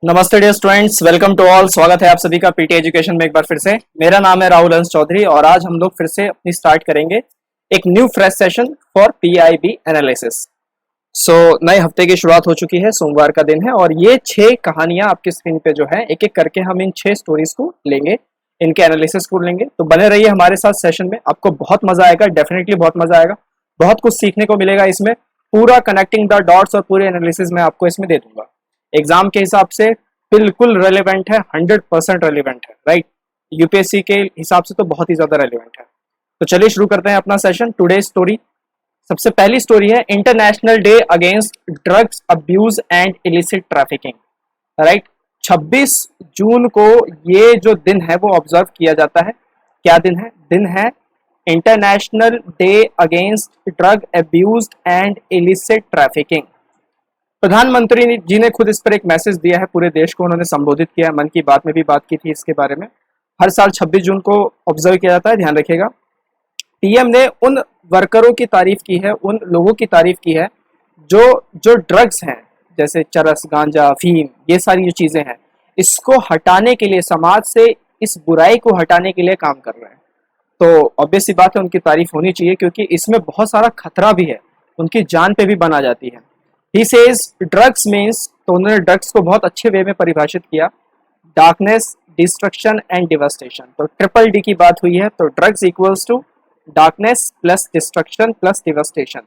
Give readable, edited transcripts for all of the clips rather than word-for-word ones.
नमस्ते dear students, welcome to all. स्वागत है आप सभी का पीटी एजुकेशन में एक बार फिर से। मेरा नाम है राहुल हंस चौधरी और आज हम लोग फिर से अपनी स्टार्ट करेंगे एक new fresh session for PIB analysis. नए हफ्ते की शुरुआत हो चुकी है, सोमवार का दिन है और ये 6 कहानियां आपकी स्क्रीन पे जो है एक एक करके हम इन 6 स्टोरीज को लेंगे, इनके एनालिसिस को लेंगे। तो बने रहिए हमारे साथ सेशन में, आपको बहुत मजा आएगा, डेफिनेटली बहुत मजा आएगा, बहुत कुछ सीखने को मिलेगा इसमें। पूरा कनेक्टिंग द डॉट्स और पूरे एनालिसिस मैं आपको इसमें दे दूंगा। एग्जाम के हिसाब से बिल्कुल रेलिवेंट है, 100% रेलिवेंट है, राइट। यूपीएससी के हिसाब से तो बहुत ही ज्यादा रेलिवेंट है। तो चलिए शुरू करते हैं अपना सेशन। टुडे स्टोरी, सबसे पहली स्टोरी है international day against drugs abuse and illicit trafficking, right. 26 जून को ये जो दिन है वो ऑब्जर्व किया जाता है। क्या दिन है? दिन है international day against drug abuse and illicit trafficking. प्रधानमंत्री जी ने खुद इस पर एक मैसेज दिया है, पूरे देश को उन्होंने संबोधित किया। मन की बात में भी बात की थी इसके बारे में। हर साल 26 जून को ऑब्जर्व किया जाता है, ध्यान रखिएगा। पीएम ने उन वर्करों की तारीफ की है, उन लोगों की तारीफ की है जो जो ड्रग्स हैं, जैसे चरस, गांजा, अफीम, ये सारी जो चीजें हैं, इसको हटाने के लिए, समाज से इस बुराई को हटाने के लिए काम कर रहे हैं। तो ऑब्वियस सी बात है, उनकी तारीफ होनी चाहिए क्योंकि इसमें बहुत सारा खतरा भी है, उनकी जान पे भी बना जाती है। He says drugs means, तो उन्होंने ड्रग्स को बहुत अच्छे वे में परिभाषित किया, डार्कनेस, डिस्ट्रक्शन एंड डिवास्टेशन। तो ट्रिपल डी की बात हुई है, तो drugs equals to darkness plus destruction plus devastation.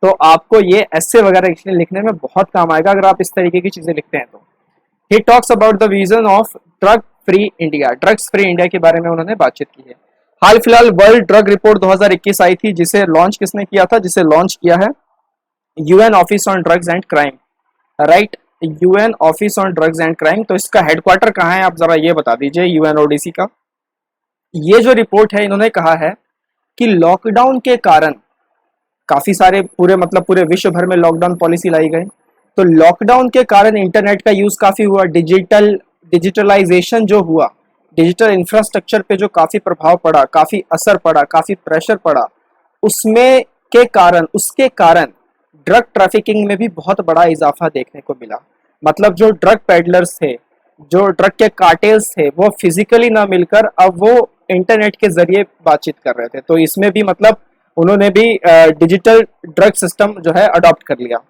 तो आपको ये ऐसे वगैरह इसलिए लिखने में बहुत काम आएगा अगर आप इस तरीके की चीजें लिखते हैं तो। He talks about the vision of drug free India, drugs free India के बारे में उन्होंने बातचीत की है। हाल फिलहाल वर्ल्ड ड्रग रिपोर्ट 2021 आई थी, जिसे लॉन्च किसने किया था? जिसे लॉन्च किया है UN office on drugs and crime, right. UN office on drugs and crime. तो इसका हेडक्वार्टर कहाँ है, आप जरा ये बता दीजिए, यूएनओडीसी का। ये जो रिपोर्ट है, इन्होंने कहा है कि लॉकडाउन के कारण काफी सारे पूरे विश्व भर में लॉकडाउन पॉलिसी लाई गई। तो लॉकडाउन के कारण इंटरनेट का यूज काफी हुआ, डिजिटलाइजेशन जो हुआ, डिजिटल इंफ्रास्ट्रक्चर पे जो काफी प्रभाव पड़ा, काफी असर पड़ा, काफी प्रेशर पड़ा, उसमें उसके कारण ड्रग ट्रैफिकिंग में भी बहुत बड़ा इजाफा देखने को मिला। मतलब जो ड्रग पेडलर्स थे, जो ड्रग के कार्टेल्स थे, वो फिजिकली ना मिलकर अब वो इंटरनेट के जरिए बातचीत कर रहे थे। तो इसमें भी मतलब उन्होंने भी डिजिटल ड्रग सिस्टम जो है अडॉप्ट कर लिया।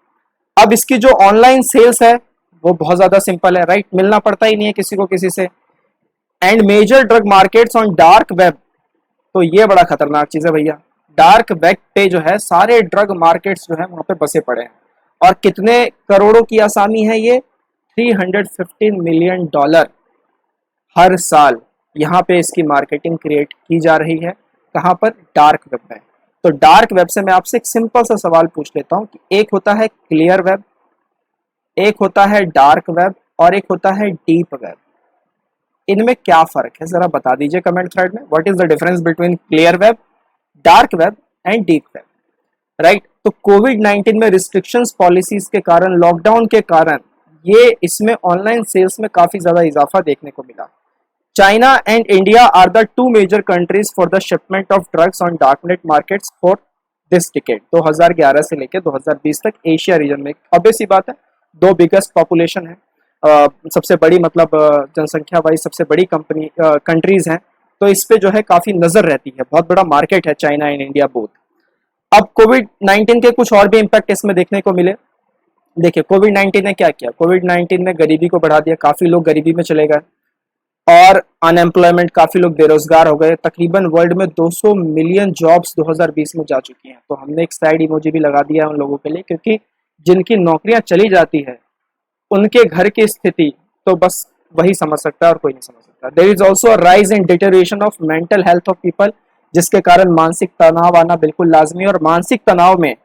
अब इसकी जो ऑनलाइन सेल्स है वो बहुत ज्यादा सिंपल है, राइट। मिलना पड़ता ही नहीं है किसी को किसी से। And major drug markets on dark web, तो ये बड़ा खतरनाक चीज है भैया। डार्क वेब पे जो है सारे ड्रग मार्केट्स जो है वहां पे बसे पड़े हैं। और कितने करोड़ों की आसामी है ये? 315 मिलियन डॉलर हर साल यहाँ पे इसकी मार्केटिंग क्रिएट की जा रही है। कहाँ पर? डार्क वेब में। तो डार्क वेब से मैं आपसे एक सिंपल सा सवाल पूछ लेता हूँ कि एक होता है क्लियर वेब, एक होता है डार्क वेब और एक होता है डीप वेब। इनमें क्या फर्क है जरा बता दीजिए कमेंट थ्रेड में। What is the difference between clear web, dark web and deep web, right. तो कोविड 19 में रिस्ट्रिक्शंस पॉलिसीज के कारण, लॉकडाउन के कारण, ये इसमें ऑनलाइन सेल्स में काफी ज्यादा इजाफा देखने को मिला। China and India are the two major countries for the shipment of drugs on darknet markets for this decade. 2011 से लेकर 2020 तक एशिया रीजन में, ऑब्वियस सी बात है, दो बिगेस्ट पॉपुलेशन है, सबसे बड़ी मतलब जनसंख्या वाइज सबसे बड़ी कंट्रीज हैं। तो इस पे जो है काफी नजर रहती है, बहुत बड़ा मार्केट है चाइना एंड इंडिया बोथ। अब कोविड 19 के कुछ और भी इम्पैक्ट इसमें देखने को मिले। देखिए कोविड 19 ने क्या किया? कोविड 19 ने गरीबी को बढ़ा दिया, काफी लोग गरीबी में चले गए और अनएम्प्लॉयमेंट, काफी लोग बेरोजगार हो गए। तकरीबन वर्ल्ड में 200 मिलियन जॉब्स 2020 में जा चुकी हैं। तो हमने एक साइड इमोजी भी लगा दिया है उन लोगों के लिए, क्योंकि जिनकी नौकरियां चली जाती है उनके घर की स्थिति तो बस वही समझ सकता है और कोई नहीं समझ सकता। There is also a rise in deterioration of mental health of people, जिसके कारण मानसिक तनाव आना बिल्कुल लाजमी है। और मानसिक तनाव में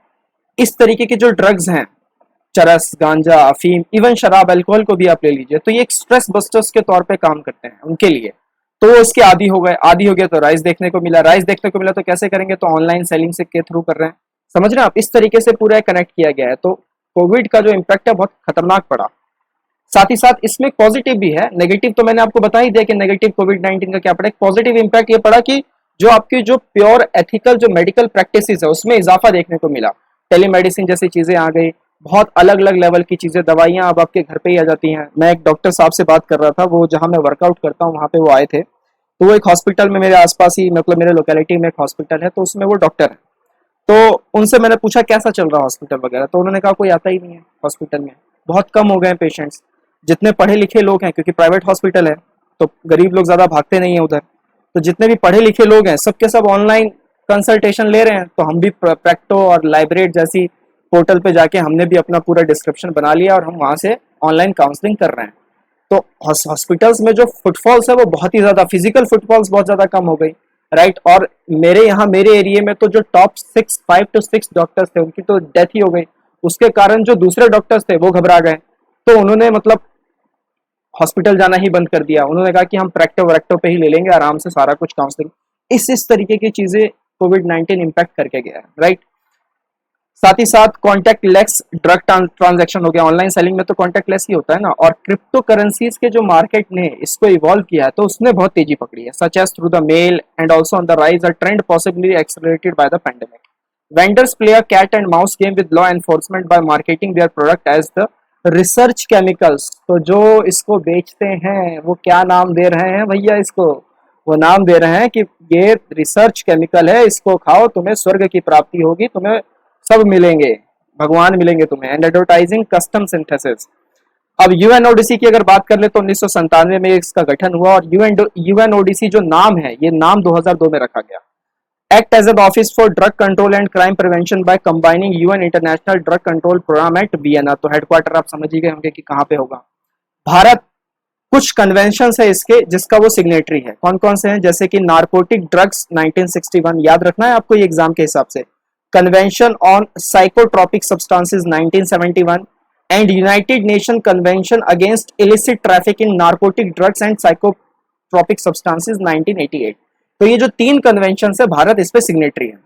इस तरीके के जो ड्रग्स हैं, चरस, गांजा, अफीम, इवन शराब, अल्कोहल को भी आप ले लीजिए, तो ये एक स्ट्रेस बस्टर्स के तौर पे काम करते हैं उनके लिए। तो वो इसके आदी हो गए, आदी हो गया तो राइज देखने को मिला। राइज देखने को मिला तो कैसे करेंगे? तो ऑनलाइन सेलिंग से के थ्रू कर रहे हैं। समझ रहे हैं आप? इस तरीके से पूरा कनेक्ट किया गया है। तो कोविड का जो इम्पैक्ट है बहुत खतरनाक पड़ा। साथ ही साथ इसमें पॉजिटिव भी है। नेगेटिव तो मैंने आपको बता ही दिया कि नेगेटिव कोविड 19 का क्या पड़ा। एक पॉजिटिव इम्पैक्ट ये पड़ा कि जो आपकी जो प्योर एथिकल जो मेडिकल प्रैक्टिसेस है उसमें इजाफा देखने को मिला। टेलीमेडिसिन जैसी चीजें आ गई, बहुत अलग अलग लेवल की चीज़ें, दवाइयाँ अब आपके घर पे ही आ जाती हैं। मैं एक डॉक्टर साहब से बात कर रहा था, वो जहाँ मैं वर्कआउट करता हूँ वहाँ पे वो आए थे, तो वो एक हॉस्पिटल में मेरे आसपास ही, मतलब मेरे लोकेलिटी में एक हॉस्पिटल है, तो उसमें वो डॉक्टर है। तो उनसे मैंने पूछा कैसा चल रहा है हॉस्पिटल वगैरह, तो उन्होंने कहा कोई आता ही नहीं है हॉस्पिटल में, बहुत कम हो गए हैं पेशेंट्स। जितने पढ़े लिखे लोग हैं, क्योंकि प्राइवेट हॉस्पिटल है तो गरीब लोग ज़्यादा भागते नहीं है उधर, तो जितने भी पढ़े लिखे लोग हैं सबके सब ऑनलाइन कंसल्टेशन ले रहे हैं। तो हम भी प्रैक्टो और लाइब्रेट जैसी पोर्टल पे जाके हमने भी अपना पूरा डिस्क्रिप्शन बना लिया और हम वहाँ से ऑनलाइन काउंसलिंग कर रहे हैं। तो हॉस्पिटल्स में जो फुटफॉल्स है वो बहुत ही ज़्यादा, फिजिकल फुटफॉल्स बहुत ज़्यादा कम हो गई, राइट। और मेरे यहाँ मेरे एरिया में तो जो टॉप 5 to 6 डॉक्टर्स थे उनकी तो डेथ ही हो गई। उसके कारण जो दूसरे डॉक्टर्स थे वो घबरा गए, तो उन्होंने मतलब हॉस्पिटल जाना ही बंद कर दिया। उन्होंने कहा कि हम प्रैक्टो वैक्टो पे ही ले लेंगे आराम से सारा कुछ काउंसलिंग। इस तरीके की चीजें कोविड-19 इम्पैक्ट करके गया है, राइट। साथ ही साथ कॉन्टैक्ट लेस ड्रग ट्रांजैक्शन हो गया, ऑनलाइन सेलिंग में तो कॉन्टैक्ट लेस ही होता है ना। और क्रिप्टो करेंसीज के जो मार्केट ने इसको इवॉल्व किया है तो उसने बहुत तेजी पकड़ी है, such as through the mail and also on the rise a trend possibly accelerated by the pandemic. Vendors play a cat and mouse game with law enforcement by marketing their product as the research chemicals. तो जो इसको बेचते हैं वो क्या नाम दे रहे हैं भैया इसको, वो नाम दे रहे हैं कि ये रिसर्च केमिकल है, इसको खाओ तुम्हें स्वर्ग की प्राप्ति होगी, तुम्हें सब मिलेंगे, भगवान मिलेंगे तुम्हें। And advertising custom synthesis. अब यूएनओडीसी की अगर बात कर ले तो 1997 में इसका गठन हुआ, और यूएनओडीसी जो नाम है ये नाम 2002 में रखा गया। Act as an office for drug control and crime prevention by combining UN international drug control programme at Vienna. तो हेडक्वार्टर आप समझ ही गए होंगे कि कहाँ पे होगा। भारत कुछ कन्वेंशन है इसके जिसका वो सिग्नेटरी है। कौन कौन से हैं, जैसे कि नारकोटिक ड्रग्स 1961, याद रखना है आपको ये एग्जाम के हिसाब से। Convention on psychotropic substances 1971 and United nation convention against illicit traffic in narcotic drugs and psychotropic substances 1988। तो ये जो 3 कन्वेंशन है भारत इस पे सिग्नेटरी है,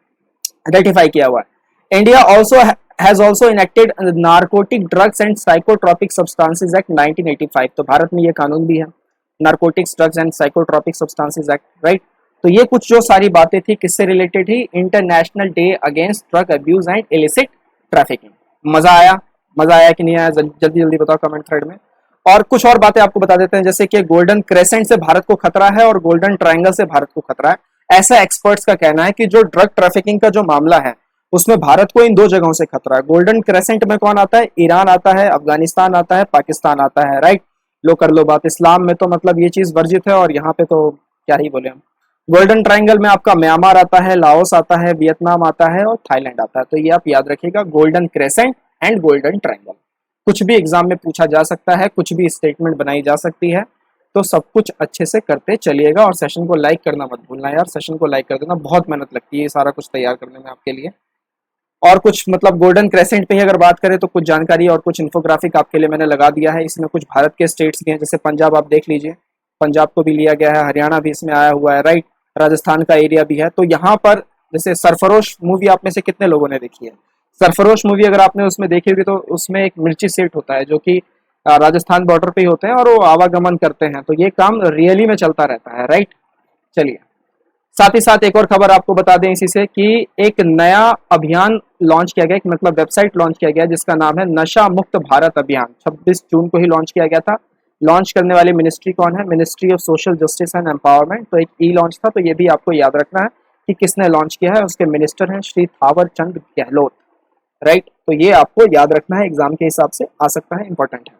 रेटिफाई किया हुआ है। India also has also enacted narcotic drugs and psychotropic substances act 1985। तो भारत में ये कानून भी है, narcotics drugs and psychotropic substances act, right. तो ये कुछ जो सारी बातें थी किससे रिलेटेड थी, international day against drug abuse and illicit trafficking. मजा आया कि नहीं आया, जल्दी जल्दी बताओ कमेंट थ्रेड में। और कुछ और बातें आपको बता देते हैं, जैसे कि गोल्डन क्रेसेंट से भारत को खतरा है और गोल्डन ट्रायंगल से भारत को खतरा है। ऐसा एक्सपर्ट्स का कहना है कि जो ड्रग ट्रैफिकिंग का जो मामला है उसमें भारत को इन 2 जगहों से खतरा है। गोल्डन क्रेसेंट में कौन आता है, ईरान आता है, अफगानिस्तान आता है, पाकिस्तान आता है, राइट। लो कर लो बात, इस्लाम में तो मतलब ये चीज वर्जित है और यहाँ पे तो क्या ही बोले हम। गोल्डन ट्रायंगल में आपका म्यांमार आता है, लाओस आता है, वियतनाम आता है और थाईलैंड आता है। तो ये आप याद रखिएगा, golden crescent and golden triangle. कुछ भी एग्जाम में पूछा जा सकता है, कुछ भी स्टेटमेंट बनाई जा सकती है, तो सब कुछ अच्छे से करते चलिएगा। और सेशन को लाइक करना मत भूलना यार, सेशन को लाइक कर देना, बहुत मेहनत लगती है ये सारा कुछ तैयार करने में आपके लिए। और कुछ मतलब गोल्डन क्रेसेंट पे ही अगर बात करें तो कुछ जानकारी और कुछ इन्फोग्राफिक आपके लिए मैंने लगा दिया है। इसमें कुछ भारत के स्टेट्स भी हैं, जैसे पंजाब आप देख लीजिए, पंजाब को भी लिया गया है, हरियाणा भी इसमें आया हुआ है, राइट। राजस्थान का एरिया भी है। तो यहाँ पर जैसे सरफरोश मूवी आप में से कितने लोगों ने देखी है, सरफरोश मूवी अगर आपने उसमें देखी होगी तो उसमें एक मिर्ची सेठ होता है जो कि राजस्थान बॉर्डर पे ही होते हैं और वो आवागमन करते हैं। तो ये काम रियली में चलता रहता है, राइट। चलिए, साथ ही साथ एक और खबर आपको बता दें इसी से कि एक नया अभियान लॉन्च किया गया, मतलब वेबसाइट लॉन्च किया गया जिसका नाम है नशा मुक्त भारत अभियान। 26 जून को ही लॉन्च किया गया था। लॉन्च करने वाली मिनिस्ट्री कौन है, ministry of social justice and empowerment. तो एक ई लॉन्च था, तो ये भी आपको याद रखना है कि किसने लॉन्च किया है। उसके मिनिस्टर हैं श्री थावर चंद गहलोत, राइट। तो ये आपको याद रखना है, एग्जाम के हिसाब से आ सकता है, इंपॉर्टेंट है।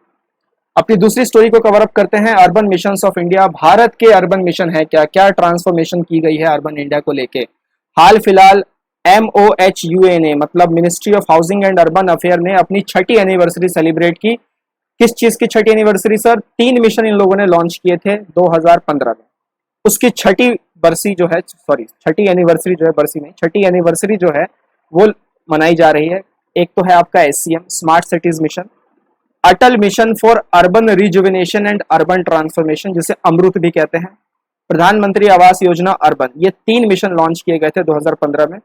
अपनी दूसरी स्टोरी को कवर अप करते हैं, urban mission of India. Bharat के अर्बन मिशन है क्या, क्या ट्रांसफॉर्मेशन की गई है अर्बन इंडिया को लेके। हाल फिलहाल MOHUA ने, मतलब ministry of housing and urban affair ने अपनी 6ठी एनिवर्सरी सेलिब्रेट की। किस चीज की 6ठी एनिवर्सरी सर, 3 मिशन इन लोगों ने लॉन्च किए थे 2015 में। उसकी 6ठी बरसी जो है, सॉरी 6ठी एनिवर्सरी जो है, बरसी नहीं, 6ठी एनिवर्सरी जो है वो मनाई जा रही है। एक तो है आपका SCM smart cities mission, Atal mission for urban rejuvenation and urban transformation जिसे अमृत भी कहते हैं, प्रधानमंत्री आवास योजना अर्बन। ये 3 मिशन लॉन्च किए गए थे 2015 में।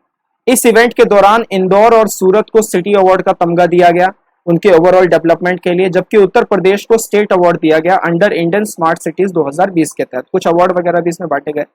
इस इवेंट के दौरान इंदौर और सूरत को सिटी अवार्ड का तमगा दिया गया उनके ओवरऑल डेवलपमेंट के लिए, जबकि उत्तर प्रदेश को स्टेट अवार्ड दिया गया अंडर इंडियन स्मार्ट सिटीज 2020 के तहत। कुछ अवार्ड वगैरह भी इसमें बांटे गए।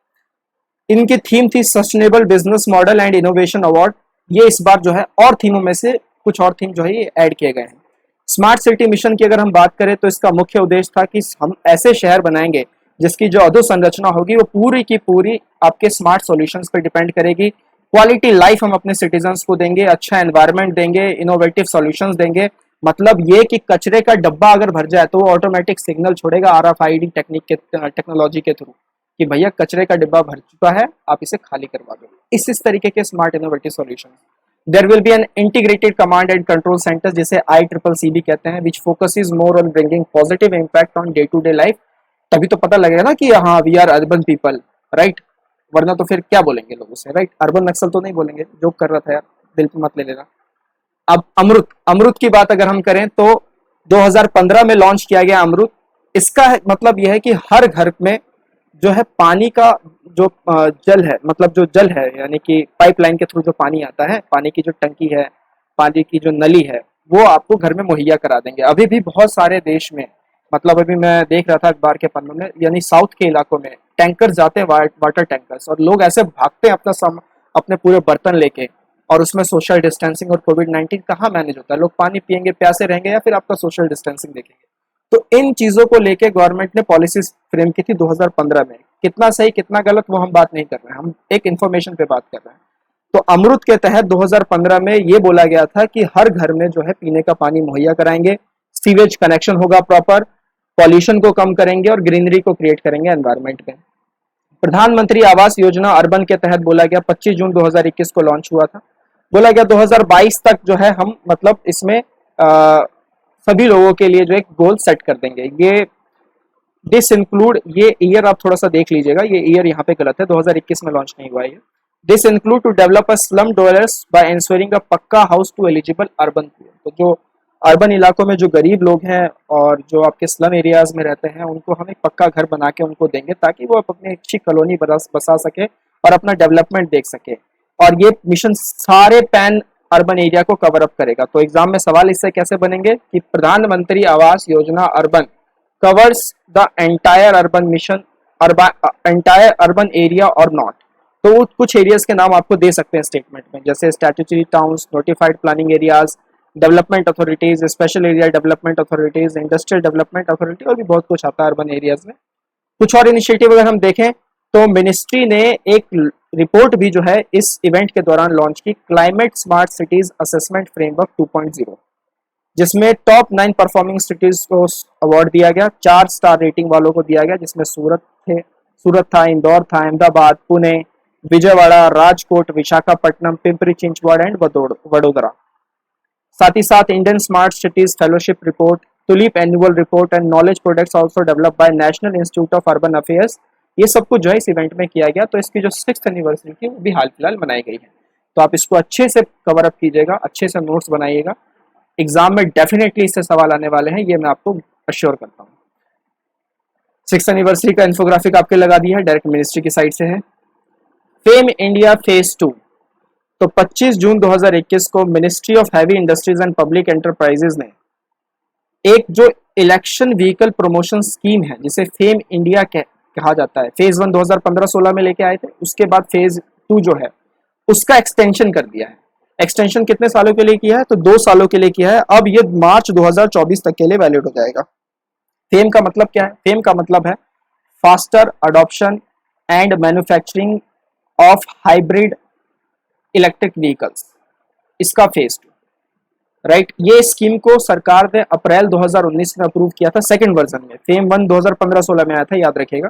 इनकी थीम थी sustainable business model and innovation award. ये इस बार जो है और थीमों में से कुछ और थीम जो है ये ऐड किए गए हैं। स्मार्ट सिटी मिशन की अगर हम बात करें तो इसका मुख्य उद्देश्य था कि हम ऐसे शहर बनाएंगे जिसकी जो अधोसंरचना होगी वो पूरी की पूरी आपके स्मार्ट सॉल्यूशंस पर डिपेंड करेगी। क्वालिटी लाइफ हम अपने सिटीजन्स को देंगे, अच्छा एनवायरनमेंट देंगे, इनोवेटिव सॉल्यूशंस देंगे। मतलब ये कि कचरे का डब्बा अगर भर जाए तो वो ऑटोमेटिक सिग्नल छोड़ेगा RFID टेक्नोलॉजी के थ्रू कि भैया कचरे का डिब्बा भर चुका है, आप इसे खाली करवा दो। इस तरीके के smart innovative solution. There will be an integrated command and control centre जिसे ICCC भी कहते हैं, which focuses more on bringing positive impact on day to day life. तभी तो पता लगेगा ना कि हाँ we are urban people, right, वरना तो फिर क्या बोलेंगे लोग उसे, राइट। अर्बन नक्सल तो नहीं बोलेंगे, जोक कर रहा था यार, दिल पे मत ले लेना। अब अमृत की बात अगर हम करें तो 2015 में लॉन्च किया गया अमृत। इसका मतलब यह है कि हर घर में जो है पानी का जो जल है, मतलब जो जल है यानी कि पाइपलाइन के थ्रू जो पानी आता है, पानी की जो टंकी है, पानी की जो नली है, वो आपको घर में मुहैया करा देंगे। अभी भी बहुत सारे देश में, मतलब अभी मैं देख रहा था अखबार के पन्नों में, यानी साउथ के इलाकों में टैंकर जाते हैं, वाटर टैंकर्स, और लोग ऐसे भागते हैं अपने पूरे बर्तन लेके, और उसमें सोशल डिस्टेंसिंग और कोविड-19 कहाँ मैनेज होता है। लोग पानी पियेंगे, प्यासे रहेंगे, या फिर आपका सोशल डिस्टेंसिंग देखेंगे। तो इन चीजों को लेके गवर्नमेंट ने पॉलिसीज फ्रेम की थी 2015 में। कितना सही कितना गलत वो हम बात नहीं कर रहे हैं, हम एक इन्फॉर्मेशन पे बात कर रहे हैं। तो अमृत के तहत 2015 में ये बोला गया था कि हर घर में जो है पीने का पानी मुहैया कराएंगे, सीवेज कनेक्शन होगा प्रॉपर, पॉल्यूशन को कम करेंगे और ग्रीनरी को क्रिएट करेंगे एनवायरनमेंट में। प्रधानमंत्री आवास योजना अर्बन के तहत बोला गया 25 जून 2021 को लॉन्च हुआ था। बोला गया 2022 तक जो है हम मतलब इसमें सभी लोगों के लिए जो एक गोल सेट कर देंगे। ये दिस इंक्लूड, ये ईयर आप थोड़ा सा देख लीजिएगा, ये ईयर यहाँ पे गलत है, 2021 में लॉन्च नहीं हुआ है। This include to develop a slum developers by ensuring a pucca house to eligible urban people. तो जो अर्बन इलाकों में जो गरीब लोग हैं और जो आपके स्लम एरियाज में रहते हैं, उनको हम एक पक्का घर बना के उनको देंगे ताकि वो अपनी अच्छी कॉलोनी बसा सके और अपना डेवलपमेंट देख सके। और ये मिशन सारे पैन अर्बन एरिया को कवर अप करेगा। तो एग्जाम में सवाल इससे कैसे बनेंगे कि प्रधानमंत्री Awas Yojana urban covers the entire urban mission, entire urban area और नॉट। तो कुछ एरियाज के नाम आपको दे सकते हैं स्टेटमेंट में, जैसे statutory towns, notified planning areas, development authorities, special area development authorities, industrial development authority, और भी बहुत कुछ आता है अर्बन एरियाज में। कुछ और इनिशिएटिव अगर हम देखें तो मिनिस्ट्री ने एक रिपोर्ट भी जो है इस इवेंट के दौरान लॉन्च की, climate smart cities assessment framework 2.0, जिसमें टॉप 9 परफॉर्मिंग सिटीज को अवार्ड दिया गया, 4 स्टार रेटिंग वालों को दिया गया, जिसमें सूरत था, इंदौर था, अहमदाबाद, पुणे, विजयवाड़ा, राजकोट, विशाखापट्टनम, पिंपरी चिंचवड एंड वडोदरा। साथ ही साथ Indian smart cities fellowship report, tulip annual report and knowledge products also developed by national institute of urban affairs, ये सब कुछ जो है इस इवेंट में किया गया। तो इसकी जो 6th एनिवर्सरी थी वो भी हाल फिलहाल मनाई गई है। तो आप इसको अच्छे से कवर अप कीजिएगा, अच्छे से नोट्स बनाइएगा, एग्जाम में डेफिनेटली इससे सवाल आने वाले हैं, ये मैं आपको अश्योर करता हूँ। 6th एनिवर्सरी का इन्फोग्राफिक आपके लगा दिया है, डायरेक्ट मिनिस्ट्री की साइड से है। फेम इंडिया फेज 2, तो 25 जून 2021 को ministry of heavy industries and public enterprises ने एक जो इलेक्शन व्हीकल प्रमोशन स्कीम है जिसे फेम इंडिया कहा जाता है, फेज 1 2015-16 में लेके आए थे, उसके बाद फेज 2 जो है उसका एक्सटेंशन कर दिया है। एक्सटेंशन कितने सालों के लिए किया है? तो 2 सालों के लिए किया है। अब ये मार्च 2024 तक के लिए वैलिड हो जाएगा। फेम का मतलब क्या है? फेम का मतलब है faster adoption and manufacturing of hybrid electric vehicles, इसका फेज 2, राइट। ये स्कीम को सरकार ने अप्रैल 2019 में अप्रूव किया था सेकंड वर्जन में। फेम 1 2015-16 में आया था, याद रखिएगा,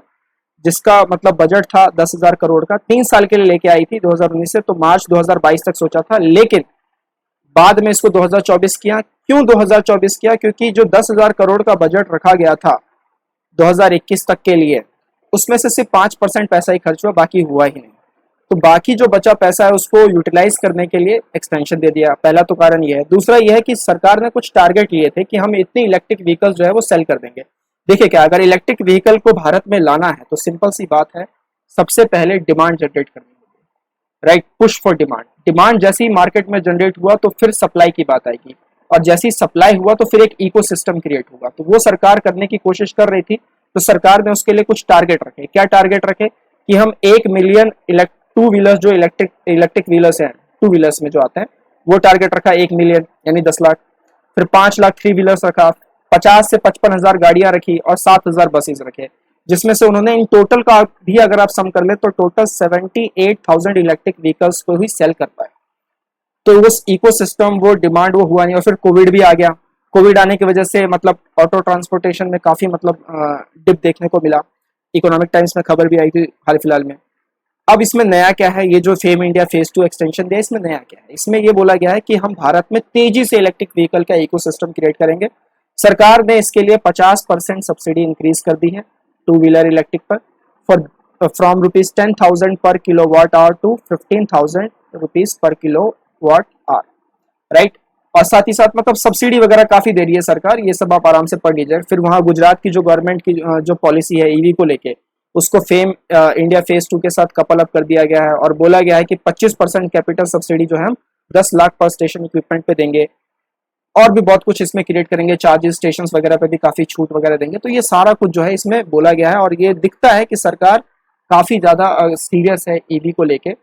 जिसका मतलब बजट था 10,000 करोड़ का, 3 साल के लिए लेके आई थी 2019 से, तो मार्च 2022 तक सोचा था, लेकिन बाद में इसको 2024 किया। क्यों 2024 किया? क्योंकि जो 10,000 करोड़ का बजट रखा गया था 2021 तक के लिए, उसमें से सिर्फ 5% पैसा ही खर्च हुआ, बाकी हुआ ही नहीं। तो बाकी जो बचा पैसा है उसको यूटिलाइज करने के लिए एक्सटेंशन दे दिया। पहला तो कारण ये है। दूसरा ये है कि सरकार ने कुछ टारगेट लिए थे कि हम इतनी इलेक्ट्रिक व्हीकल्स जो है वो सेल कर देंगे। देखिए क्या, अगर इलेक्ट्रिक व्हीकल को भारत में लाना है तो सिंपल सी बात है, सबसे पहले डिमांड जनरेट करनी होगी, right. Push for demand. Demand जैसे ही मार्केट में जनरेट हुआ तो फिर सप्लाई की बात आएगी, और जैसे ही सप्लाई हुआ तो फिर एक इकोसिस्टम क्रिएट होगा। तो वो सरकार करने की कोशिश कर रही थी। तो सरकार ने उसके लिए कुछ टारगेट रखे। क्या टारगेट रखे? कि हम 1 मिलियन टू व्हीलर्स, जो इलेक्ट्रिक व्हीलर्स हैं, टू व्हीलर्स में जो आते हैं, वो टारगेट रखा 1 मिलियन यानी 10 लाख। फिर 5 लाख 3 व्हीलर्स रखा, 50 से 55,000 गाड़ियां रखी और 7,000 बसेस रखे, जिसमें से उन्होंने इन टोटल का भी अगर आप सम कर ले तो टोटल 78,000 इलेक्ट्रिक व्हीकल्स को ही सेल कर पाए। तो उस इकोसिस्टम वो डिमांड वो हुआ नहीं। और फिर कोविड भी आ गया। कोविड आने की वजह से मतलब ऑटो ट्रांसपोर्टेशन में काफी मतलब डिप देखने को मिला। इकोनॉमिक टाइम्स में खबर भी आई थी हाल फिलहाल में। अब इसमें नया क्या है, ये जो फेम इंडिया फेज 2 एक्सटेंशन दिया, इसमें नया क्या है? इसमें ये बोला गया है कि हम भारत में तेजी से इलेक्ट्रिक व्हीकल का इकोसिस्टम क्रिएट करेंगे। सरकार ने इसके लिए 50% सब्सिडी इंक्रीज कर दी है टू व्हीलर इलेक्ट्रिक पर, for from rupees 10,000 per kilowatt hour to 15,000 rupees per kilowatt hour, right. और साथ ही साथ मतलब सब्सिडी वगैरह काफी दे रही है सरकार, ये सब आप आराम से पढ़ लीजिए। फिर वहाँ गुजरात की जो गवर्नमेंट की जो पॉलिसी है ईवी को लेके, उसको फेम इंडिया फेज 2 के साथ कपल अप कर दिया गया है और बोला गया है कि 25% कैपिटल सब्सिडी जो है हम 10 लाख पर स्टेशन इक्विपमेंट पे देंगे। और भी बहुत कुछ इसमें क्रिएट करेंगे, चार्जेस स्टेशन वगैरह पे भी काफी छूट वगैरह देंगे। तो ये सारा कुछ जो है इसमें बोला गया है और ये दिखता है कि सरकार काफी ज्यादा सीरियस है ईवी को लेके।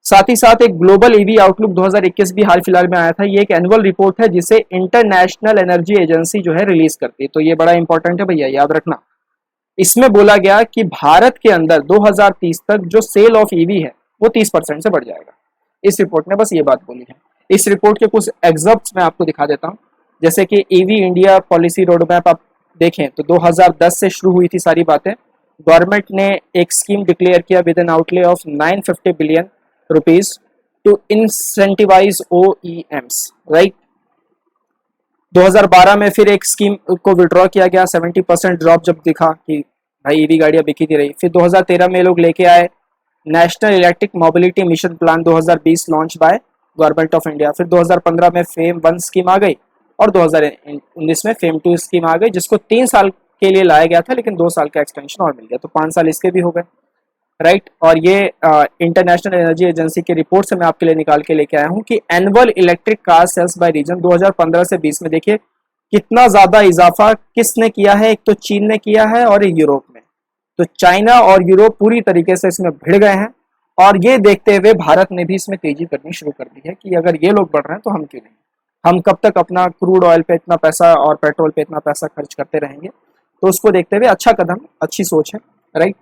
साथ ही साथ एक ग्लोबल ईवी आउटलुक 2021 भी हाल फिलहाल में आया था। ये एक एनुअल रिपोर्ट है जिसे इंटरनेशनल एनर्जी एजेंसी जो है रिलीज करती है। तो ये बड़ा इंपॉर्टेंट है भैया, याद रखना। इसमें बोला गया कि भारत के अंदर 2030 तक जो सेल ऑफ ईवी है वो 30% से बढ़ जाएगा। इस रिपोर्ट ने बस ये बात बोली है। इस रिपोर्ट के कुछ एग्जर्प्ट्स मैं आपको दिखा देता हूँ। जैसे कि EV India policy road map आप देखें तो 2010 से शुरू हुई थी सारी बातें। गवर्नमेंट ने एक स्कीम डिक्लेयर किया with an outlay of 950 billion rupees to incentivise OEMs, right. 2012 में फिर एक स्कीम को विड्रॉ किया गया, 70% ड्रॉप जब दिखा कि भाई ईवी गाड़ियां बिकी थी रही। फिर 2013 में लोग लेके आए national electric mobility mission plan 2020 launch by government of India. फिर 2015 में फेम 1 स्कीम आ गई और 2019 में फेम 2 स्कीम आ गई, जिसको 3 साल के लिए लाया गया था लेकिन 2 साल का एक्सटेंशन और मिल गया, तो 5 साल इसके भी हो गए, राइट। और ये इंटरनेशनल एनर्जी एजेंसी की रिपोर्ट से मैं आपके लिए निकाल के लेके आया हूँ कि annual electric car sales by region 2015 से 20 में देखिए कितना ज्यादा इजाफा किसने किया है। एक तो चीन ने किया है और एक यूरोप में। तो चाइना और यूरोप पूरी तरीके से इसमें भिड़ गए हैं और ये देखते हुए भारत ने भी इसमें तेजी करनी शुरू कर दी है कि अगर ये लोग बढ़ रहे हैं तो हम क्यों नहीं। हम कब तक अपना क्रूड ऑयल पे इतना पैसा और पेट्रोल पे इतना पैसा खर्च करते रहेंगे। तो उसको देखते हुए अच्छा कदम, अच्छी सोच है, राइट।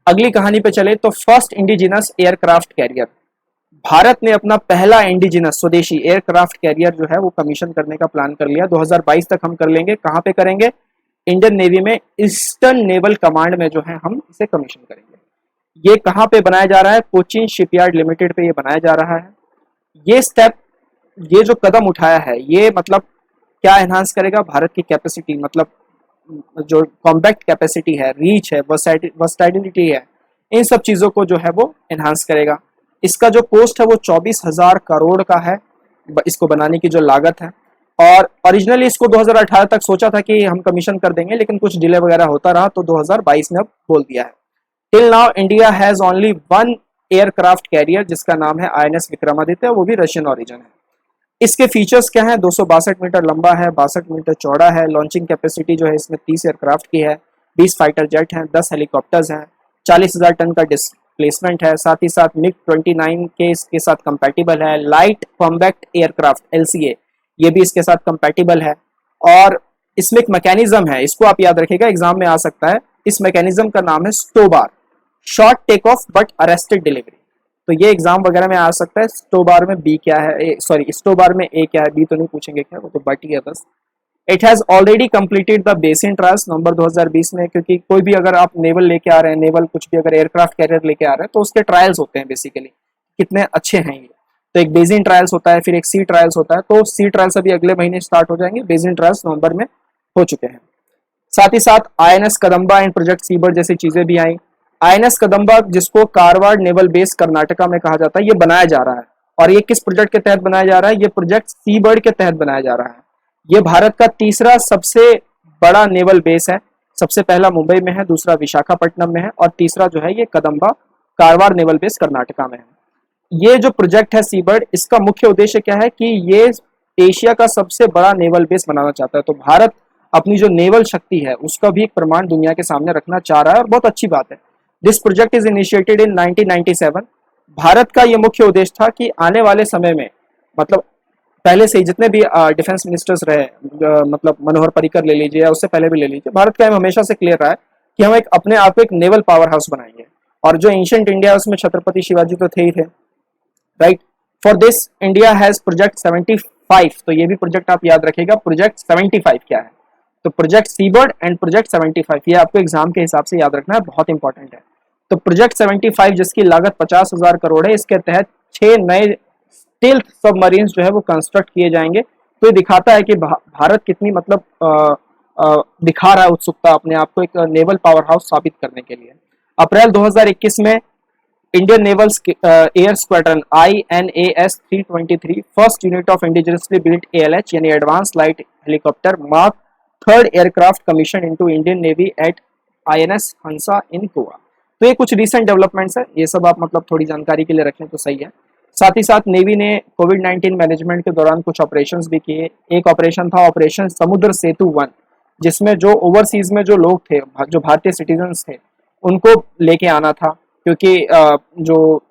अगली कहानी पे चले तो first indigenous aircraft career, Bharat ने अपना पहला इंडिजिनस स्वदेशी एयरक्राफ्ट कैरियर जो है वो कमीशन करने का प्लान कर लिया। 2022 तक हम कर लेंगे। कहाँ पे करेंगे? इंडियन नेवी में ईस्टर्न नेवल कमांड में जो है हम इसे कमीशन करेंगे। ये कहाँ पे बनाया जा रहा है? कोचिन शिपयार्ड लिमिटेड पे ये बनाया जा रहा है। ये स्टेप, ये जो कदम उठाया है ये मतलब क्या एनहांस करेगा? भारत की कैपेसिटी, मतलब जो कॉम्पैक्ट कैपेसिटी है, रीच है, वर्सटाइलिटी है, इन सब चीजों को जो है वो एनहांस करेगा। इसका जो कॉस्ट है वो 24,000 करोड़ का है, इसको बनाने की जो लागत है। और ओरिजिनली इसको 2018 तक सोचा था कि हम कमीशन कर देंगे, लेकिन कुछ डिले वगैरह होता रहा तो 2022 में अब बोल दिया है। Till now India has only 1 aircraft carrier जिसका नाम है INS विक्रमादित्य, वो भी रशियन ओरिजिन है। इसके फीचर्स क्या हैं? 262 मीटर लंबा है, 62 मीटर चौड़ा है। लॉन्चिंग कैपेसिटी जो है इसमें 30 एयरक्राफ्ट की है, 20 फाइटर जेट हैं, 10 हेलीकॉप्टर्स हैं, 40,000 टन का डिस्प्लेसमेंट है। साथ ही साथ MiG-29 के इसके साथ कंपैटिबल है। लाइट कॉम्बैक्ट एयरक्राफ्ट LCA ये भी इसके साथ कंपैटिबल है। और इसमें एक मैकेनिज्म है, इसको आप याद रखिएगा, एग्जाम में आ सकता है। इस मैकेनिज्म का नाम है STOBAR, short take off but arrested delivery. तो ये एग्जाम वगैरह में आ सकता है। स्टोबार में बी क्या है, सॉरी स्टोबार में ए क्या है, बी तो नहीं पूछेंगे क्या, वो तो बट ही है बस। It has already completed the basin trials November 2020 में, क्योंकि कोई भी अगर आप नेवल लेके आ रहे हैं, नेवल कुछ भी अगर एयरक्राफ्ट कैरियर लेके आ रहे हैं तो उसके ट्रायल्स होते हैं बेसिकली, कितने अच्छे हैं ये। तो एक बेसिन ट्रायल्स होता है, फिर एक सी ट्रायल्स होता है। तो सी ट्रायल्स अभी अगले महीने स्टार्ट हो जाएंगे, बेसिन ट्रायल्स नवंबर में हो चुके हैं। साथ ही साथ INS Kadamba and project seabird जैसी चीजें भी आई। INS कदम्बा जिसको कारवाड़ नेवल बेस कर्नाटका में कहा जाता है, ये बनाया जा रहा है। और ये किस प्रोजेक्ट के तहत बनाया जा रहा है? ये प्रोजेक्ट सीबर्ड के तहत बनाया जा रहा है। ये भारत का तीसरा सबसे बड़ा नेवल बेस है। सबसे पहला मुंबई में है, दूसरा विशाखापट्टनम में है और तीसरा जो है ये कदम्बा कारवाड़ नेवल बेस कर्नाटका में है। ये जो प्रोजेक्ट है सीबर्ड, इसका मुख्य उद्देश्य क्या है कि ये एशिया का सबसे बड़ा नेवल बेस बनाना चाहता है। तो भारत अपनी जो नेवल शक्ति है उसका भी एक प्रमाण दुनिया के सामने रखना चाह रहा है और बहुत अच्छी बात है। This project is initiated in 1997। Bharat का ये मुख्य उद्देश्य था कि आने वाले समय में मतलब पहले से ही जितने भी डिफेंस मिनिस्टर्स रहे, मतलब मनोहर पर्रिकर ले लीजिए या उससे पहले भी ले लीजिए, भारत का एम हमेशा से क्लियर रहा है कि हम एक अपने आप को एक नेवल पावर हाउस बनाएंगे। और जो एंशियंट इंडिया है उसमें छत्रपति शिवाजी तो थे ही थे, right. For this India has project 75, तो ये भी प्रोजेक्ट आप याद रखिएगा, प्रोजेक्ट 75 क्या है। तो प्रोजेक्ट सीबर्ड एंड प्रोजेक्ट 75 ये आपको एग्जाम के हिसाब से याद रखना है, बहुत इंपॉर्टेंट है। तो प्रोजेक्ट 75 जिसकी लागत 50,000 करोड़ है, इसके तहत 6 नए स्टील्थ सबमरीन्स जो है वो कंस्ट्रक्ट किए जाएंगे। तो ये दिखाता है कि भारत कितनी मतलब दिखा रहा है उत्सुकता अपने आप को एक नेवल पावर हाउस साबित करने के लिए। अप्रैल 2021 में Indian naval air squadron INAS 323 first unit of indigenously built ALH यानी advance light helicopter mark third aircraft commission into Indian navy at INS Hansa in Goa. तो ये कुछ रिसेंट डेवलपमेंट्स है, ये सब आप मतलब थोड़ी जानकारी के लिए रखें तो सही है। साथ ही साथ नेवी ने कोविड-19 मैनेजमेंट के दौरान कुछ ऑपरेशंस भी किए। एक ऑपरेशन था ऑपरेशन समुद्र सेतु 1, जिसमें जो ओवरसीज में जो लोग थे, जो भारतीय सिटीजन्स थे, उनको लेके आना था, क्योंकि जो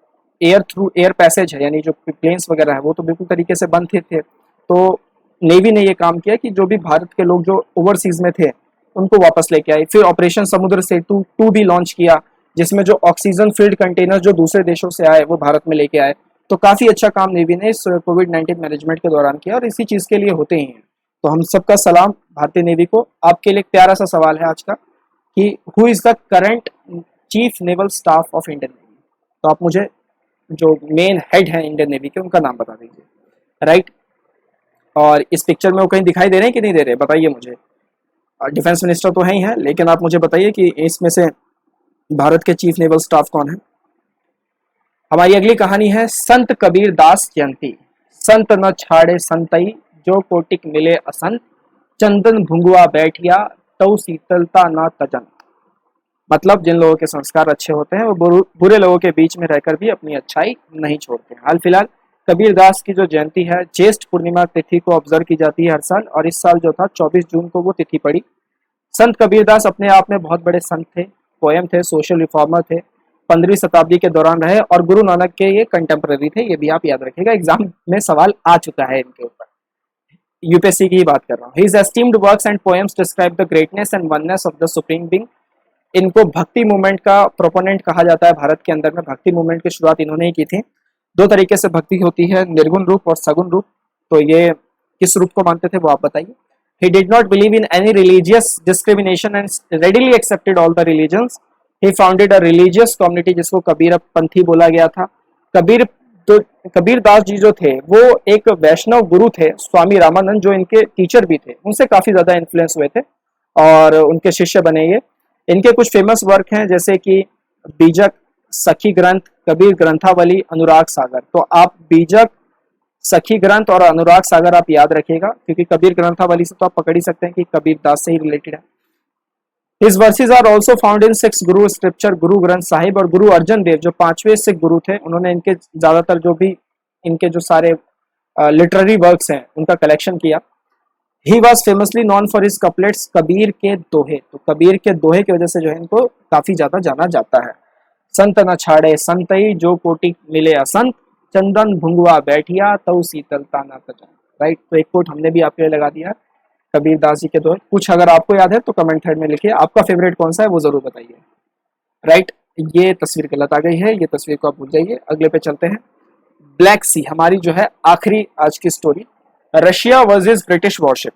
एयर थ्रू एयर पैसेज है यानी जो प्लेन्स वगैरह है वो तो बिल्कुल तरीके से बंद थे। तो नेवी ने ये काम किया कि जो भी भारत के लोग जो ओवरसीज में थे उनको वापस लेके आए। फिर ऑपरेशन समुद्र सेतु 2 भी लॉन्च किया, जिसमें जो ऑक्सीजन फील्ड कंटेनर जो दूसरे देशों से आए वो भारत में लेके आए। तो काफी अच्छा काम नेवी ने इस कोविड-19 मैनेजमेंट के दौरान किया, और इसी चीज के लिए होते ही हैं। तो हम सबका सलाम भारतीय नेवी को। आपके लिए एक प्यारा सा सवाल है आज का कि who is the current chief naval staff of Indian navy. तो आप मुझे जो मेन हेड है इंडियन नेवी के उनका नाम बता दीजिए, राइट। और इस पिक्चर में वो कहीं दिखाई दे रहे हैं कि नहीं दे रहे, बताइए मुझे। डिफेंस मिनिस्टर तो है ही है, लेकिन आप मुझे बताइए कि इसमें से भारत के चीफ नेवल स्टाफ कौन है। हमारी अगली कहानी है संत कबीर दास जयंती। संत न छाड़े संतई, जो कोटिक मिले असंत, चंदन भुंगुआ बैठिया, तौ शीतलता ना तजन। मतलब जिन लोगों के संस्कार अच्छे होते हैं वो बुरे लोगों के बीच में रहकर भी अपनी अच्छाई नहीं छोड़ते। हाल फिलहाल कबीर दास की जो जयंती है ज्येष्ठ पूर्णिमा तिथि को ऑब्जर्व की जाती है हर साल, और इस साल जो था 24 जून को वो तिथि पड़ी। संत कबीर दास अपने आप में बहुत बड़े संत थे, पोएम थे, सोशल रिफॉर्मर थे, 15वीं शताब्दी के दौरान रहे, और गुरु नानक के ये कंटेम्पररी थे। ये भी आप याद रखिएगा, एग्जाम में सवाल आ चुका है इनके ऊपर, यूपीएससी की ही बात कर रहा हूँ। His esteemed works and poems describe the greatness and oneness of the supreme being. इनको भक्ति मूवमेंट का प्रोपोनेंट कहा जाता है। भारत के अंदर में भक्ति मूवमेंट की शुरुआत इन्होंने ही की थी। दो तरीके से भक्ति होती है, निर्गुण रूप और सगुण रूप। तो ये किस रूप को मानते थे वो आप बताइए। He did not believe in any religious discrimination and readily accepted all the religions. He founded a religious community जिसको कबीर पंथी बोला गया था। कबीर दास जी जो थे वो एक वैष्णव गुरु थे, स्वामी रामानंद जो इनके टीचर भी थे, उनसे काफी ज्यादा इन्फ्लुएंस हुए थे और उनके शिष्य बने ये। इनके कुछ फेमस वर्क हैं जैसे कि बीजक, सखी ग्रंथ, कबीर ग्रंथावली, अनुराग सागर। तो आप बीजक, सखी ग्रंथ और अनुराग सागर आप याद रखिएगा, क्योंकि कबीर ग्रंथावली से तो आप पकड़ ही सकते हैं कि कबीर दास से ही रिलेटेड है। His verses are also found in 6 Guru scripture, Guru Granth Sahib, और गुरु अर्जन देव जो 5वें सिख गुरु थे, उन्होंने इनके ज्यादातर जो भी इनके जो सारे लिटरेरी वर्क्स हैं उनका कलेक्शन किया। He was famously known for his couplets, Kabir के दोहे। तो कबीर के दोहे की वजह से जो है इनको काफी ज्यादा जाना जाता है। संत न छाड़े संतई, जो कोटि मिले असंत, चंदन भुंगुआ बैठिया, तौ शीतलता ना तजन। राइट, तो एक कोट हमने भी आपके लिए लगा दिया कबीर दास जी के दोहे। कुछ अगर आपको याद है तो कमेंट थ्रेड में लिखिए, आपका फेवरेट कौन सा है वो जरूर बताइए। राइट, ये तस्वीर गलत आ गई है, ये तस्वीर को आप भूल जाइए। अगले पे चलते हैं। ब्लैक सी हमारी जो है आखिरी आज की story, Russia versus British warship.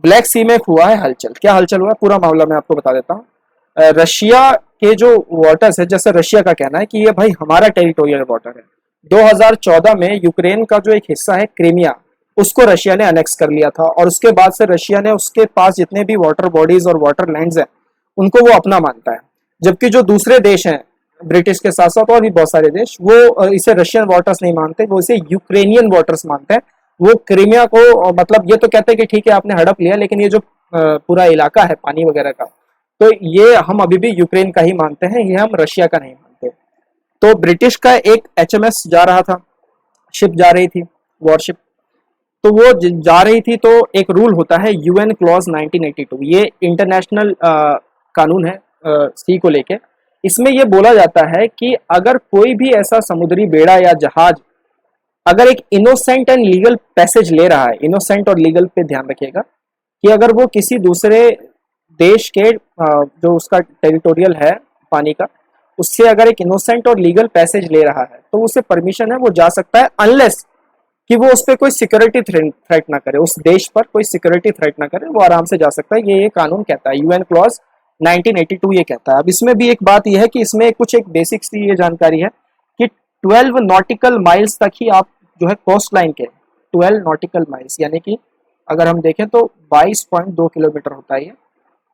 Black Sea में हुआ है हलचल। क्या हलचल हुआ पूरा मामला मैं आपको बता देता हूँ। रशिया के जो वाटर्स है, जैसे रशिया का कहना है कि ये भाई हमारा टेरिटोरियल वाटर है। 2014 में यूक्रेन का जो एक हिस्सा है क्रीमिया, उसको रशिया ने अनेक्स कर लिया था, और उसके बाद से रशिया ने उसके पास जितने भी वाटर बॉडीज और वाटर लैंड्स हैं उनको वो अपना मानता है। जबकि जो दूसरे देश हैं ब्रिटिश के साथ साथ और भी बहुत सारे देश, वो इसे रशियन वाटर्स नहीं मानते, वो इसे यूक्रेनियन वाटर्स मानते हैं। वो क्रीमिया को मतलब ये तो कहते हैं कि ठीक है आपने हड़प लिया, लेकिन ये जो पूरा इलाका है पानी वगैरह का, तो ये हम अभी भी यूक्रेन का ही मानते हैं, ये हम रशिया का नहीं मानते। तो ब्रिटिश का एक HMS जा रहा था, शिप जा रही थी, वॉरशिप। तो वो जा रही थी, तो एक रूल होता है UN क्लॉज 1982, ये इंटरनेशनल कानून है सी को लेके। इसमें ये बोला जाता है कि अगर कोई भी ऐसा समुद्री बेड़ा या जहाज अगर एक इनोसेंट एंड लीगल पैसेज ले रहा है, इनोसेंट और लीगल पे ध्यान रखिएगा कि अगर वो किसी दूसरे देश के जो उसका टेरिटोरियल है पानी का, उससे अगर एक इनोसेंट और लीगल पैसेज ले रहा है तो उसे परमिशन है, वो जा सकता है, अनलेस कि वो उस पर कोई सिक्योरिटी थ्रेट ना करे, उस देश पर कोई सिक्योरिटी थ्रेट ना करे, वो आराम से जा सकता है। ये कानून कहता है, यूएन क्लॉज 1982 ये कहता है। अब इसमें भी एक बात यह है कि इसमें कुछ एक बेसिक सी ये जानकारी है कि 12 नॉटिकल माइल्स तक ही आप जो है कोस्ट लाइन के, 12 नॉटिकल माइल्स यानी कि अगर हम देखें तो 22.2 किलोमीटर होता है ये,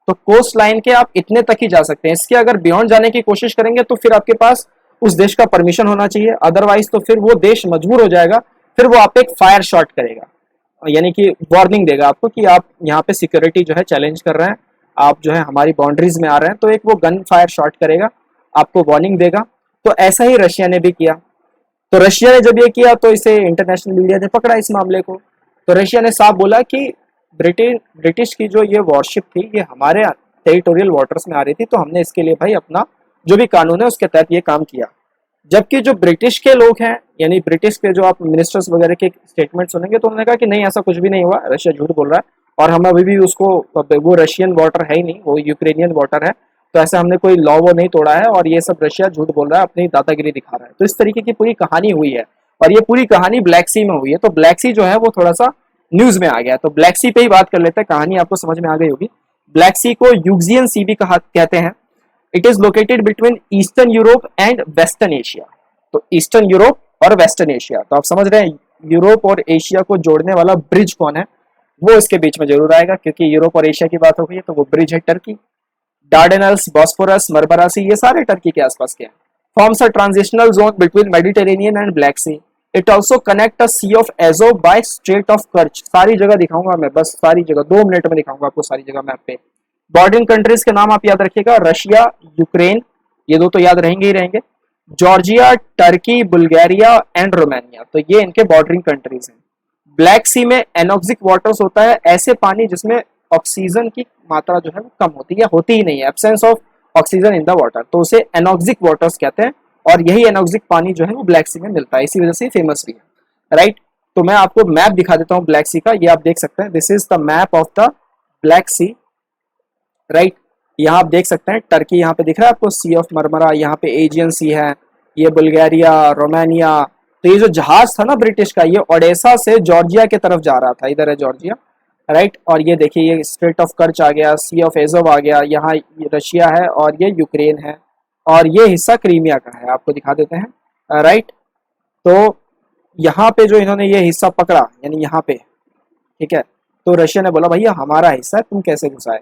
तो कोस्ट लाइन के आप इतने तक ही जा सकते हैं। इसके अगर बियॉन्ड जाने की कोशिश करेंगे तो फिर आपके पास उस देश का परमिशन होना चाहिए, अदरवाइज तो फिर वो देश मजबूर हो जाएगा, फिर वो आप एक फायर शॉट करेगा, यानी कि वार्निंग देगा आपको कि आप यहाँ पे सिक्योरिटी जो है चैलेंज कर रहे हैं, आप जो है हमारी बाउंड्रीज में आ रहे हैं, तो एक वो गन फायर शॉट करेगा, आपको वार्निंग देगा। तो ऐसा ही रशिया ने भी किया। तो रशिया ने जब ये किया तो इसे इंटरनेशनल मीडिया ने पकड़ा इस मामले को। तो रशिया ने साफ बोला कि ब्रिटिश की जो ये वॉरशिप थी ये हमारे टेरिटोरियल वाटर्स में आ रही थी, तो हमने इसके लिए भाई अपना जो भी कानून है उसके तहत ये काम किया। जबकि जो ब्रिटिश के लोग हैं, यानी ब्रिटिश के जो आप मिनिस्टर्स वगैरह के स्टेटमेंट सुनेंगे तो उन्होंने कहा कि नहीं ऐसा कुछ भी नहीं हुआ, रशिया झूठ बोल रहा है और हम अभी भी उसको, वो रशियन वाटर है ही नहीं, वो यूक्रेनियन वाटर है, तो ऐसा हमने कोई लॉ वो नहीं तोड़ा है और ये सब रशिया झूठ बोल रहा है, अपनी दादागिरी दिखा रहा है। तो इस तरीके की पूरी कहानी हुई है और ये पूरी कहानी ब्लैक सी में हुई है। तो ब्लैक सी जो है वो थोड़ा सा न्यूज में आ गया, तो ब्लैक सी पे ही बात कर लेते हैं, कहानी आपको समझ में आ गई होगी। ब्लैक सी को यूजियन सी भी कहते हैं। It is located between eastern Europe and western Asia. तो ईस्टर्न यूरोप और वेस्टर्न एशिया, तो आप समझ रहे हैं यूरोप और एशिया को जोड़ने वाला ब्रिज कौन है, वो इसके बीच में जरूर आएगा, क्योंकि यूरोप और एशिया की बात हो गई है तो वो ब्रिज है Turkey. Dardanelles, Bosphorus, Marmara Sea, ये सारे टर्की के आसपास के हैं। Forms a transitional zone between Mediterranean and Black Sea. It also connect a Sea of Azov by Strait of Kerch. सारी जगह दिखाऊंगा मैं, बस सारी जगह 2 मिनट में दिखाऊंगा आपको सारी जगह मैप पे। बॉर्डरिंग कंट्रीज के नाम आप याद रखिएगा, रशिया, यूक्रेन, ये दो तो याद रहेंगे ही रहेंगे, Georgia, Turkey, Bulgaria and Romania, तो ये इनके बॉर्डरिंग कंट्रीज हैं। ब्लैक सी में एनॉक्सिक वाटर्स होता है, ऐसे पानी जिसमें ऑक्सीजन की मात्रा जो है वो कम होती है या होती ही नहीं है, absence of oxygen in the water, तो उसे एनॉक्सिक वाटर्स कहते हैं और यही एनॉक्सिक पानी जो है वो ब्लैक सी में मिलता है, इसी वजह से फेमस भी है, राइट। तो मैं आपको मैप दिखा देता हूँ ब्लैक सी का, ये आप देख सकते हैं, this is the map of the Black Sea, right. यहाँ आप देख सकते हैं टर्की यहाँ पे दिख रहा है आपको, सी ऑफ मरमरा, यहाँ पे एजियन सी है, ये बुल्गारिया, रोमानिया। तो ये जो जहाज था ना ब्रिटिश का, ये ओडेसा से जॉर्जिया की तरफ जा रहा था, इधर है जॉर्जिया, राइट। और ये देखिए ये स्ट्रेट ऑफ कर्च आ गया, सी ऑफ एजोव आ गया, यहाँ रशिया है और ये यूक्रेन है और ये हिस्सा क्रीमिया का है, आपको दिखा देते हैं, राइट। तो यहाँ पे जो इन्होंने ये हिस्सा पकड़ा, यानी यहाँ पे, ठीक है, तो रशिया ने बोला भैया हमारा हिस्सा है, तुम कैसे घुसाए,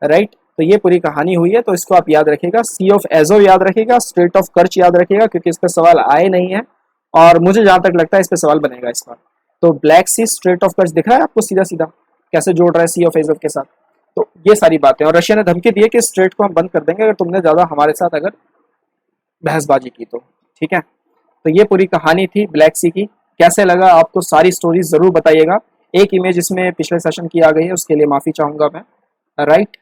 राइट। तो ये पूरी कहानी हुई है, तो इसको आप याद रखिएगा, सी ऑफ एजो याद रखिएगा, स्ट्रेट ऑफ कर्च याद रखिएगा, क्योंकि इस पर सवाल आए नहीं है और मुझे जहां तक लगता है इस पर सवाल बनेगा इस बार। तो ब्लैक सी, स्ट्रेट ऑफ कर्च दिख रहा है आपको सीधा सीधा कैसे जोड़ रहा है सी ऑफ एजो के साथ, तो ये सारी बातें। और रशिया ने धमकी दी है कि स्ट्रेट को हम बंद कर देंगे अगर तुमने ज्यादा हमारे साथ अगर बहसबाजी की तो, ठीक है। तो ये पूरी कहानी थी ब्लैक सी की। कैसे लगा आपको, सारी स्टोरीज जरूर बताइएगा। एक इमेज इसमें पिछले सेशन की आ गई है, उसके लिए माफी चाहूंगा मैं, राइट।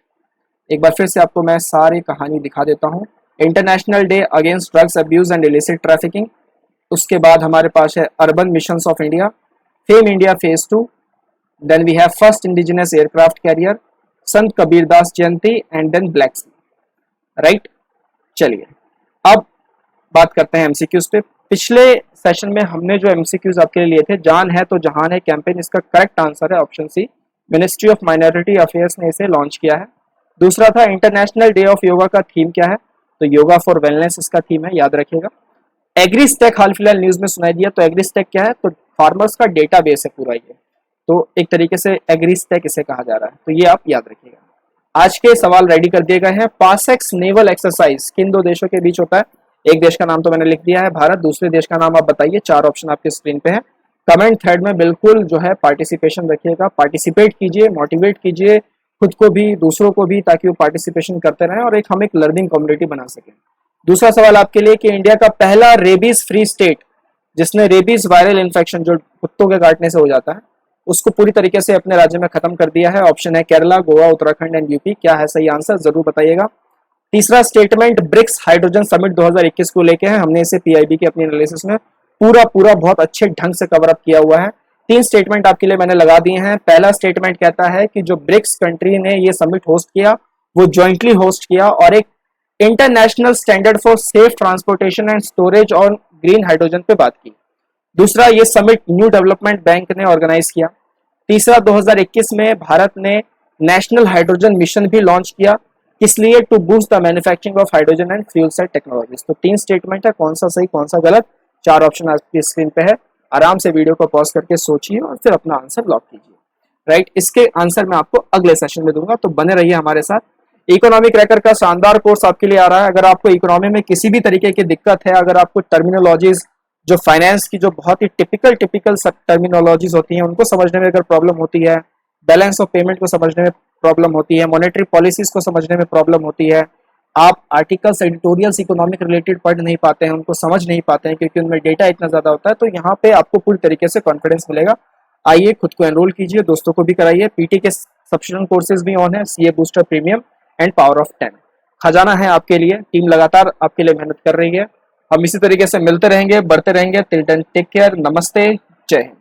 एक बार फिर से आपको मैं सारी कहानी दिखा देता हूँ। International day against drugs abuse and illicit trafficking, उसके बाद हमारे पास है urban missions of India, FAME India phase 2, then we have first indigenous aircraft carrier, Sant Kabirdas Jayanti and then Black Sea, right. चलिए अब बात करते हैं एमसीक्यूज पे। पिछले सेशन में हमने जो एमसीक्यूज आपके लिए लिए थे, जान है तो जहान है कैंपेन, इसका करेक्ट आंसर है option C, ministry of minority affairs ने इसे लॉन्च किया है। दूसरा था इंटरनेशनल डे ऑफ योगा का थीम क्या है, तो योगा फॉर वेलनेस इसका थीम है, याद रखिएगा। एग्रीस्टेक हाल फिलहाल न्यूज में सुनाई दिया, तो एग्रीस्टेक क्या है, तो फार्मर्स का डेटा बेस है पूरा ये, तो एक तरीके से एग्रीस्टेक इसे कहा जा रहा है, तो ये आप याद रखिएगा। आज के सवाल रेडी कर दिए गए हैं। पासेक्स नेवल एक्सरसाइज किन दो देशों के बीच होता है, एक देश का नाम तो मैंने लिख दिया है भारत, दूसरे देश का नाम आप बताइए, 4 ऑप्शन आपके स्क्रीन पे है। कमेंट थ्रेड में बिल्कुल जो है पार्टिसिपेशन रखिएगा, पार्टिसिपेट कीजिए, मोटिवेट कीजिए खुद को भी दूसरों को भी, ताकि वो पार्टिसिपेशन करते रहें और हम एक लर्निंग कम्युनिटी बना सकें। दूसरा सवाल आपके लिए कि इंडिया का पहला रेबीज फ्री स्टेट जिसने रेबीज वायरल इन्फेक्शन जो कुत्तों के काटने से हो जाता है उसको पूरी तरीके से अपने राज्य में खत्म कर दिया है, ऑप्शन है केरला, गोवा, उत्तराखंड एंड यूपी। क्या है सही आंसर, जरूर बताइएगा। तीसरा स्टेटमेंट ब्रिक्स हाइड्रोजन समिट 2021 को लेके है, हमने इसे पीआईबी के अपनी एनालिसिस में पूरा पूरा बहुत अच्छे ढंग से कवर अप किया हुआ है। 3 स्टेटमेंट आपके लिए मैंने लगा दिए हैं। पहला स्टेटमेंट कहता है कि जो ब्रिक्स कंट्री ने ये समिट होस्ट किया वो ज्वाइंटली होस्ट किया और एक international standard for safe transportation and storage और ग्रीन हाइड्रोजन पे बात की। दूसरा, ये समिट न्यू डेवलपमेंट बैंक ने ऑर्गेनाइज किया। तीसरा, 2021 में भारत ने नेशनल हाइड्रोजन मिशन भी लॉन्च किया, इसलिए to boost the manufacturing of hydrogen and fuel cell technologies. तो 3 स्टेटमेंट है, कौन सा सही कौन सा गलत, 4 ऑप्शन आपकी स्क्रीन पे है। आराम से वीडियो को पॉज करके सोचिए और फिर अपना आंसर लॉक कीजिए। राइट, इसके आंसर मैं आपको अगले सेशन में दूंगा, तो बने रहिए हमारे साथ। इकोनॉमी क्रैकर का शानदार कोर्स आपके लिए आ रहा है। अगर आपको इकोनॉमी में किसी भी तरीके की दिक्कत है, अगर आपको टर्मिनोलॉजीज जो फाइनेंस की जो बहुत ही टिपिकल टर्मिनोलॉजीज होती हैं उनको समझने में अगर प्रॉब्लम होती है, बैलेंस ऑफ पेमेंट को समझने में प्रॉब्लम होती है, मॉनेटरी पॉलिसीज को समझने में प्रॉब्लम होती है, आप आर्टिकल्स एडिटोरियल्स इकोनॉमिक रिलेटेड पढ़ नहीं पाते हैं, उनको समझ नहीं पाते हैं क्योंकि उनमें डेटा इतना ज्यादा होता है, तो यहाँ पे आपको पूरी तरीके से कॉन्फिडेंस मिलेगा। आइए खुद को एनरोल कीजिए, दोस्तों को भी कराइए। पीटी के सब्सक्रिप्शन कोर्सेज भी ऑन है, CA booster premium and power of 10 खजाना है आपके लिए। टीम लगातार आपके लिए मेहनत कर रही है। हम इसी तरीके से मिलते रहेंगे, बढ़ते रहेंगे। टिल देन टेक केयर, नमस्ते, जय हिंद।